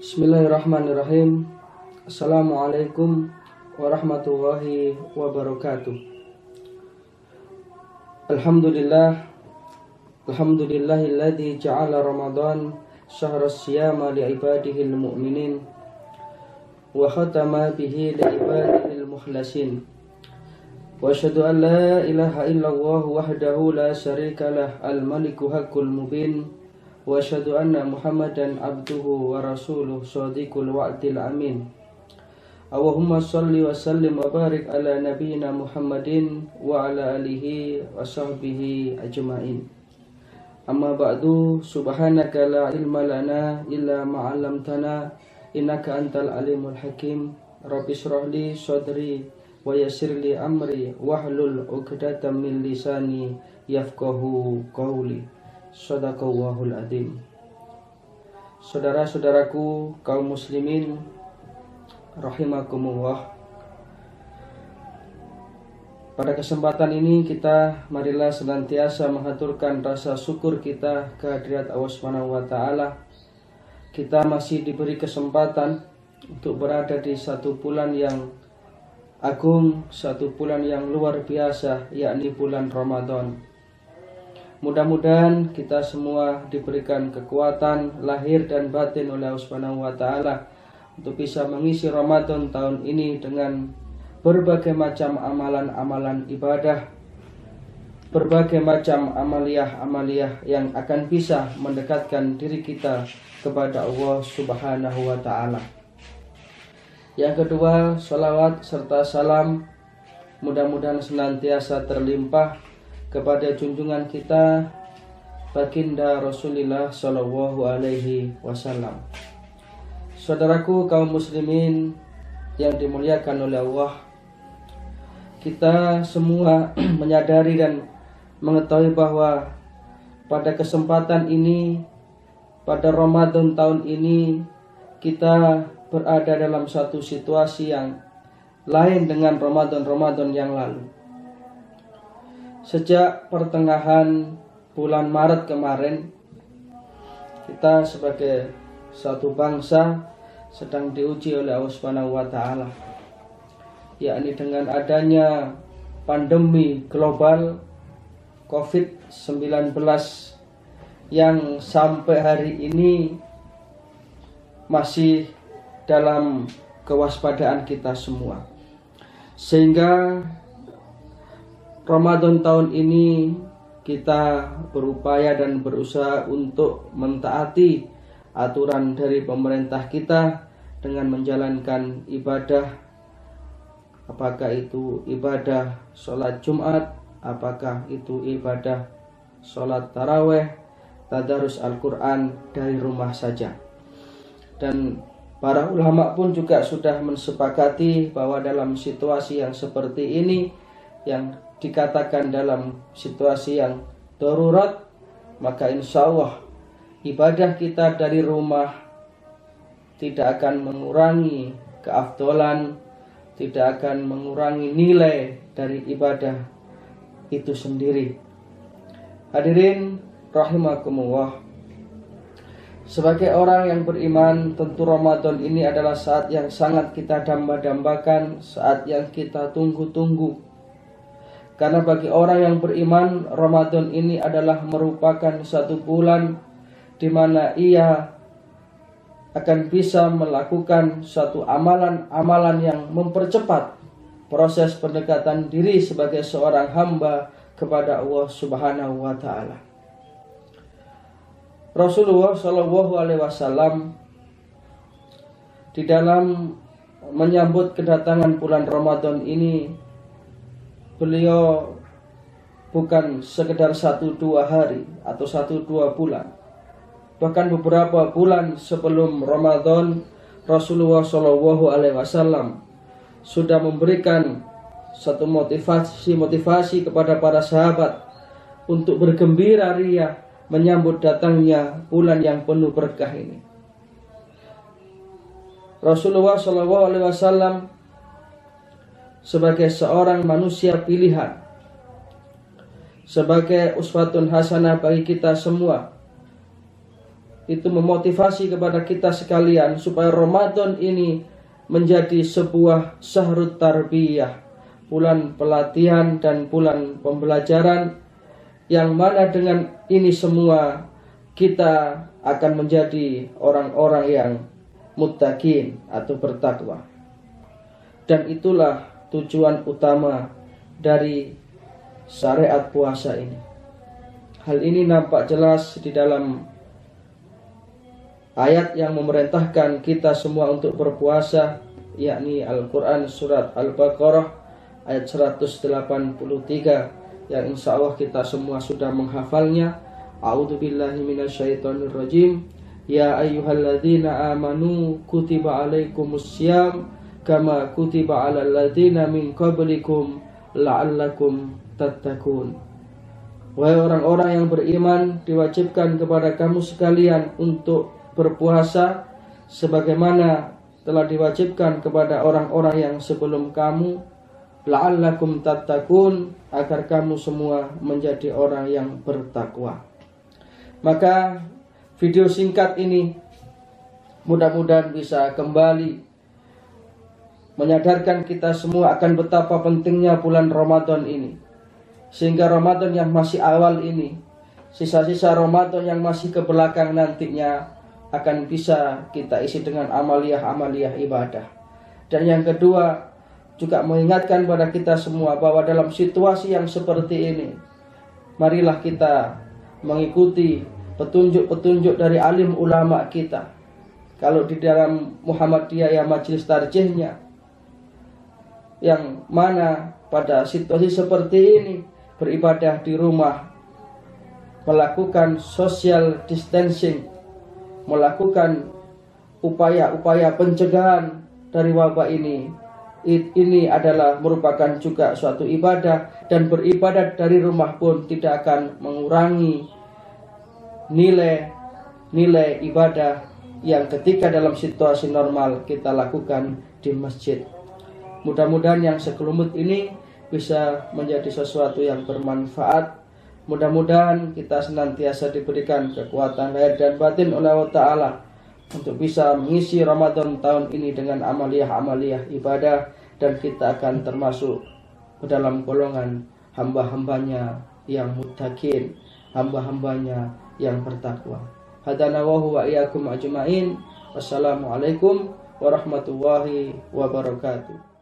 Bismillahirrahmanirrahim. Assalamualaikum warahmatullahi wabarakatuh. Alhamdulillahilladzi ja'ala Ramadan syahras siyama li'ibadihil mu'minin wa khatama bihi li'ibadihil mukhlasin. Wa asyhadu an la ilaha illallah wahdahu la syarikalah al-maliku haqqul mubin. Wa asyhadu anna Muhammadan abduhu wa rasuluh shadiqul wa'dil amin. Allahumma shalli wa sallim wa barik ala nabiyyina Muhammadin wa ala alihi wa sahbihi ajma'in. Amma ba'du, subhanaka la ilma lana illa ma 'allamtana innaka antal alimul hakim. Rabbi shrah li sadri wa yassir li amri wahlul 'uqdatam min lisani yafqahu qawli. Shadaqallahul adzim. Saudara-saudaraku kaum muslimin rahimakumullah. Pada kesempatan ini marilah senantiasa mengaturkan rasa syukur kita kehadirat Allah Subhanahu wa taala. Kita masih diberi kesempatan untuk berada di satu bulan yang agung, satu bulan yang luar biasa, yakni bulan Ramadan. Mudah-mudahan kita semua diberikan kekuatan lahir dan batin oleh Allah Subhanahu wa taala untuk bisa mengisi Ramadan tahun ini dengan berbagai macam amalan-amalan ibadah, berbagai macam amaliyah-amaliyah yang akan bisa mendekatkan diri kita kepada Allah Subhanahu wa taala. Yang kedua, salawat serta salam mudah-mudahan senantiasa terlimpah kepada junjungan kita baginda Rasulullah Shallallahu Alaihi Wasallam. Saudaraku kaum muslimin yang dimuliakan oleh Allah, kita semua menyadari dan mengetahui bahwa pada kesempatan ini, pada Ramadan tahun ini, kita berada dalam satu situasi yang lain dengan Ramadan-Ramadan yang lalu. Sejak pertengahan bulan Maret kemarin, kita sebagai satu bangsa sedang diuji oleh Allah Subhanahu wa taala, yakni dengan adanya pandemi global COVID-19 yang sampai hari ini masih dalam kewaspadaan kita semua. Sehingga Ramadan tahun ini kita berupaya dan berusaha untuk mentaati aturan dari pemerintah kita dengan menjalankan ibadah, apakah itu ibadah sholat Jumat, apakah itu ibadah sholat taraweh, tadarus Al-Quran dari rumah saja. Dan para ulama pun juga sudah mensepakati bahwa dalam situasi yang seperti ini, yang dikatakan dalam situasi yang darurat, maka insya Allah ibadah kita dari rumah tidak akan mengurangi keafdolan, tidak akan mengurangi nilai dari ibadah itu sendiri. Hadirin rahimakumullah, sebagai orang yang beriman, tentu Ramadan ini adalah saat yang sangat kita damba-dambakan, saat yang kita tunggu-tunggu. Karena bagi orang yang beriman, Ramadan ini adalah merupakan satu bulan di mana ia akan bisa melakukan suatu amalan-amalan yang mempercepat proses pendekatan diri sebagai seorang hamba kepada Allah Subhanahu wa taala. Rasulullah Shallallahu Alaihi Wasallam di dalam menyambut kedatangan bulan Ramadan ini, beliau bukan sekedar 1-2 hari atau 1-2 bulan. Bahkan beberapa bulan sebelum Ramadan, Rasulullah Shallallahu Alaihi Wasallam sudah memberikan satu motivasi kepada para sahabat untuk bergembira ria menyambut datangnya bulan yang penuh berkah ini. Rasulullah Shallallahu Alaihi Wasallam sebagai seorang manusia pilihan, sebagai uswatun hasanah bagi kita semua, itu memotivasi kepada kita sekalian supaya Ramadan ini menjadi sebuah syahrut tarbiyah, bulan pelatihan dan bulan pembelajaran, yang mana dengan ini semua kita akan menjadi orang-orang yang muttaqin atau bertakwa. Dan itulah tujuan utama dari syariat puasa ini. Hal ini nampak jelas di dalam ayat yang memerintahkan kita semua untuk berpuasa, yakni Al-Quran surat Al-Baqarah ayat 183, yang insya Allah kita semua sudah menghafalnya. A'udzubillahi minasyaitonirrajim. Ya ayyuhalladzina amanu kutiba alaikumussyam kama kutiba alal ladzina min qablikum la'allakum tattaqun. Wahai orang-orang yang beriman, diwajibkan kepada kamu sekalian untuk berpuasa sebagaimana telah diwajibkan kepada orang-orang yang sebelum kamu, la'allakum tattaqun, agar kamu semua menjadi orang yang bertakwa. Maka video singkat ini mudah-mudahan bisa kembali menyadarkan kita semua akan betapa pentingnya bulan Ramadan ini, sehingga Ramadan yang masih awal ini, sisa-sisa Ramadan yang masih ke belakang nantinya akan bisa kita isi dengan amaliyah-amaliyah ibadah. Dan yang kedua, juga mengingatkan pada kita semua bahwa dalam situasi yang seperti ini, marilah kita mengikuti petunjuk-petunjuk dari alim ulama kita. Kalau di dalam Muhammadiyah ya majelis tarjihnya, yang mana pada situasi seperti ini beribadah di rumah, melakukan social distancing, melakukan upaya-upaya pencegahan dari wabah ini adalah merupakan juga suatu ibadah, dan beribadah dari rumah pun tidak akan mengurangi nilai ibadah yang ketika dalam situasi normal kita lakukan di masjid. Mudah-mudahan yang sekelumit ini bisa menjadi sesuatu yang bermanfaat. Mudah-mudahan kita senantiasa diberikan kekuatan lahir dan batin oleh Allah Ta'ala untuk bisa mengisi Ramadan tahun ini dengan amaliyah-amaliyah ibadah, dan kita akan termasuk ke dalam golongan hamba-hambanya yang muttaqin, hamba-hambanya yang bertakwa. Hadana wa huwa iyyakum ajmain. Wassalamualaikum warahmatullahi wabarakatuh.